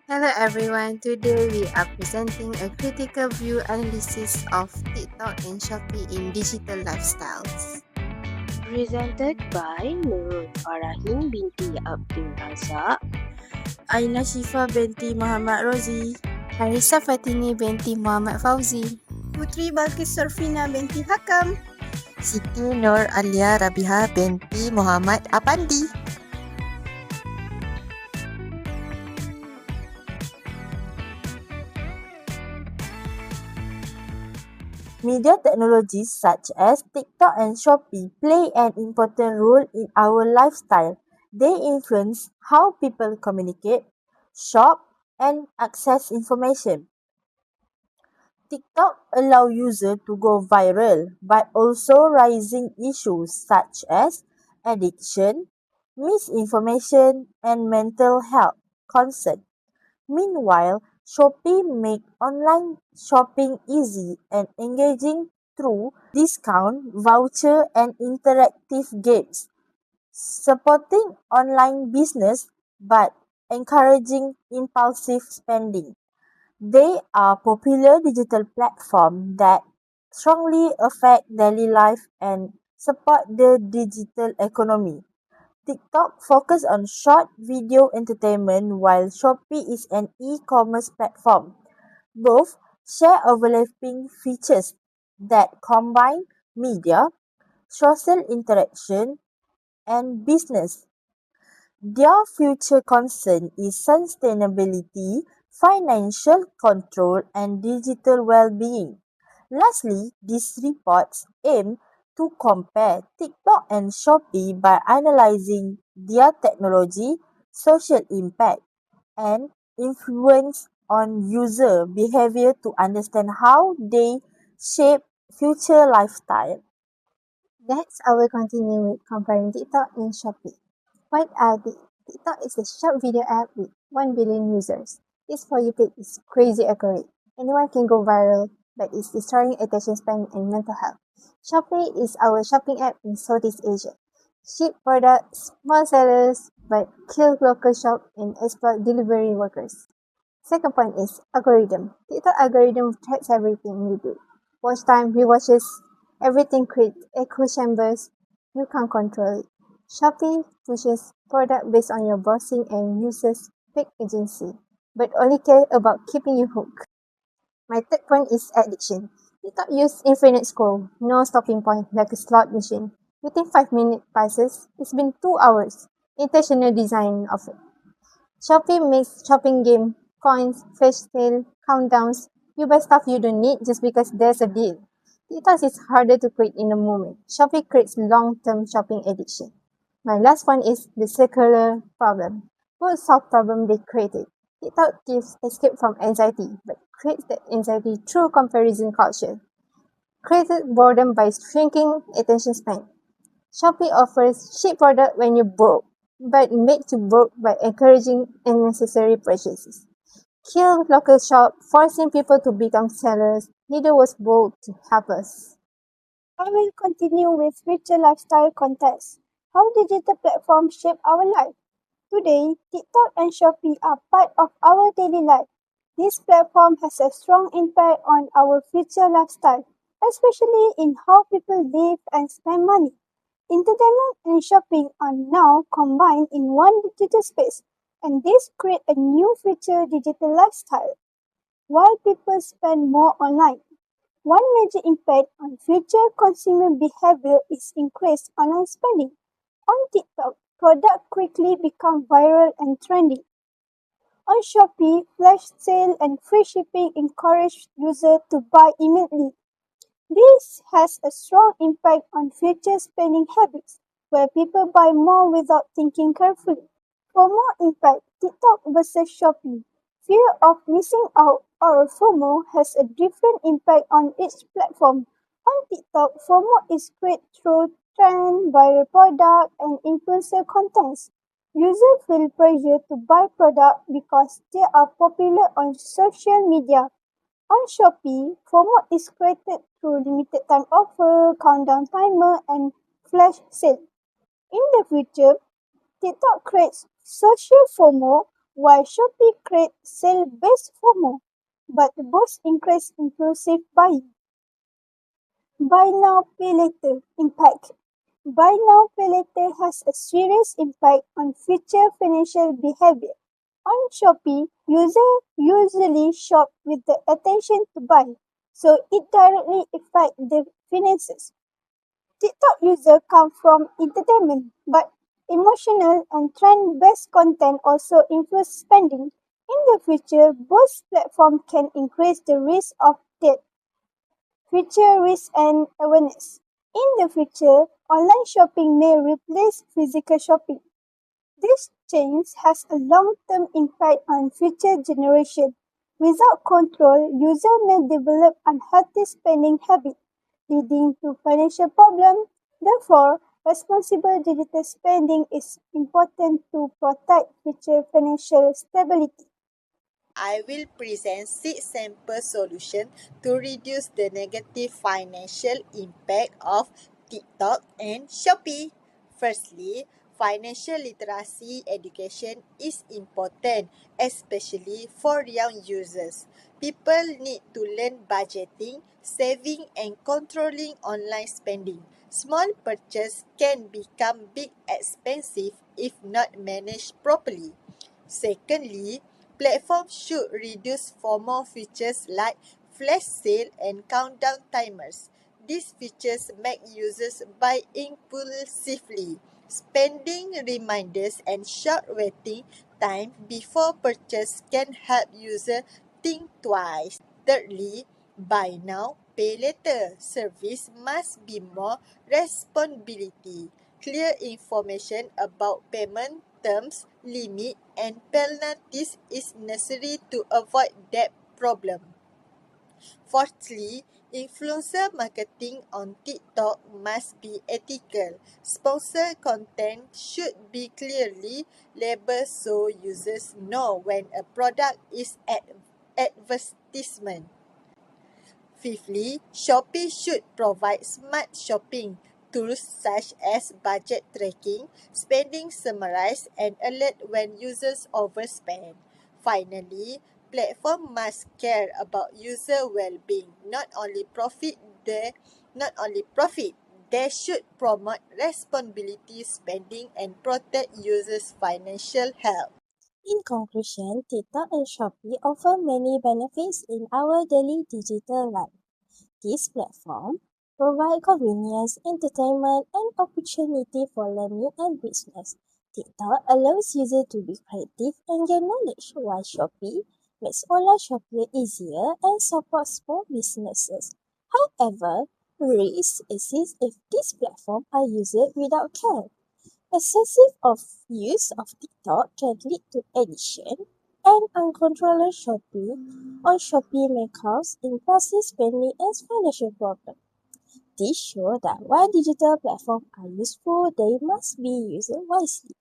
Hello everyone, today we are presenting a critical view analysis of TikTok and Shopee in digital lifestyles. Presented by Nurul Farahin binti Abdul Razak, Aina Shifa binti Muhammad Rozi, Harissa Fatini binti Muhammad Fauzi, Putri Balkis Sarfina binti Hakam, Siti Nur Alia Rabiha binti Muhammad Apandi. Media technologies such as TikTok and Shopee play an important role in our lifestyle. They influence how people communicate, shop, and access information. TikTok allows users to go viral, but also raising issues such as addiction, misinformation, and mental health concerns. Meanwhile, Shopee makes online shopping easy and engaging through discount, voucher, and interactive games, supporting online business but encouraging impulsive spending. They are popular digital platforms that strongly affect daily life and support the digital economy. TikTok focuses on short video entertainment while Shopee is an e-commerce platform. Both share overlapping features that combine media, social interaction, and business. Their future concern is sustainability, financial control, and digital well-being. Lastly, these reports aim to compare TikTok and Shopee by analyzing their technology, social impact, and influence on user behavior to understand how they shape future lifestyle. Next, I will continue with comparing TikTok and Shopee. What are they? TikTok is a short video app with 1 billion users. Its For You page is crazy accurate. Anyone can go viral, but it's destroying attention span and mental health. Shopee is our shopping app in Southeast Asia. Cheap products, small sellers, but kill local shop and exploit delivery workers. Second point is algorithm. TikTok algorithm tracks everything you do. Watch time, rewatches, everything creates echo chambers. You can't control it. Shopee pushes product based on your browsing and uses fake agency, but only care about keeping you hooked. My third point is addiction. TikTok use infinite scroll, no stopping point like a slot machine. Within 5 minutes passes, it's been 2 hours. Intentional design of it. Shopee makes shopping game, coins, flash sale, countdowns. You buy stuff you don't need just because there's a deal. TikTok is harder to quit in a moment. Shopee creates long-term shopping addiction. My last one is the circular problem. Both solve problem they created. TikTok gives escape from anxiety, but creates the anxiety through comparison culture. Created boredom by shrinking attention span. Shopee offers cheap product when you're broke, but makes you broke by encouraging unnecessary purchases. Kill local shop, forcing people to become sellers. Neither was bold to help us. I will continue with future lifestyle contests. How digital platforms shape our life. Today, TikTok and Shopee are part of our daily life. This platform has a strong impact on our future lifestyle, especially in how people live and spend money. Entertainment and shopping are now combined in one digital space, and this creates a new future digital lifestyle. While people spend more online, one major impact on future consumer behavior is increased online spending. On TikTok, products quickly become viral and trending. On Shopee, flash sale and free shipping encourage users to buy immediately. This has a strong impact on future spending habits, where people buy more without thinking carefully. For more impact, TikTok versus Shopee. Fear of missing out or FOMO has a different impact on each platform. On TikTok, FOMO is created through trend, viral product, and influencer contents. Users feel pressure to buy products because they are popular on social media. On Shopee, FOMO is created through limited time offer, countdown timer, and flash sale. In the future, TikTok creates social FOMO while Shopee creates sale-based FOMO, but both increase impulsive buying. Buy now, pay later impact. Buy now, pay later has a serious impact on future financial behavior. On Shopee, users usually shop with the intention to buy, so it directly affects their finances. TikTok users come from entertainment, but emotional and trend-based content also influence spending. In the future, both platforms can increase the risk of debt. Future risk and awareness. In the future, online shopping may replace physical shopping. This change has a long-term impact on future generations. Without control, users may develop unhealthy spending habits, leading to financial problems. Therefore, responsible digital spending is important to protect future financial stability. I will present 6 sample solutions to reduce the negative financial impact of TikTok and Shopee. Firstly, financial literacy education is important, especially for young users. People need to learn budgeting, saving, and controlling online spending. Small purchases can become big expensive if not managed properly. Secondly, platforms should reduce FOMO features like flash sale and countdown timers. These features make users buy impulsively. Spending reminders and short waiting time before purchase can help users think twice. Thirdly, buy now, pay later service must be more responsibility. Clear information about payment terms, limit, and penalties is necessary to avoid debt problem. Fourthly, influencer marketing on TikTok must be ethical. Sponsored content should be clearly labeled so users know when a product is advertisement. Fifthly, Shopee should provide smart shopping tools such as budget tracking, spending summaries, and alert when users overspend. Finally, platform must care about user well-being, not only profit. They should promote responsibility spending and protect users' financial health. In conclusion, TikTok and Shopee offer many benefits in our daily digital life. These platforms provide convenience, entertainment, and opportunity for learning and business. TikTok allows users to be creative and gain knowledge, while Shopee makes online shopping easier and supports small businesses. However, risks exist if these platforms are used without care. Excessive of use of TikTok can lead to addiction, and uncontrolled shopping on Shopee may cause impulsive spending and financial problems. This shows that while digital platforms are useful, they must be used wisely.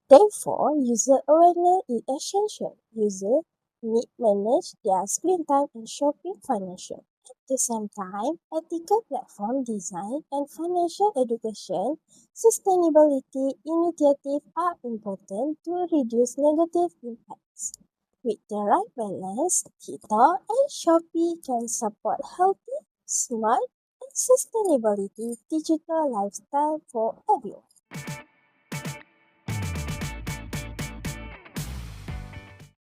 Therefore, user awareness is essential. Users need to manage their screen time and shopping financial. At the same time, ethical platform design and financial education sustainability initiatives are important to reduce negative impacts. With the right balance, TikTok and Shopee can support healthy, smart, and sustainability digital lifestyle for everyone.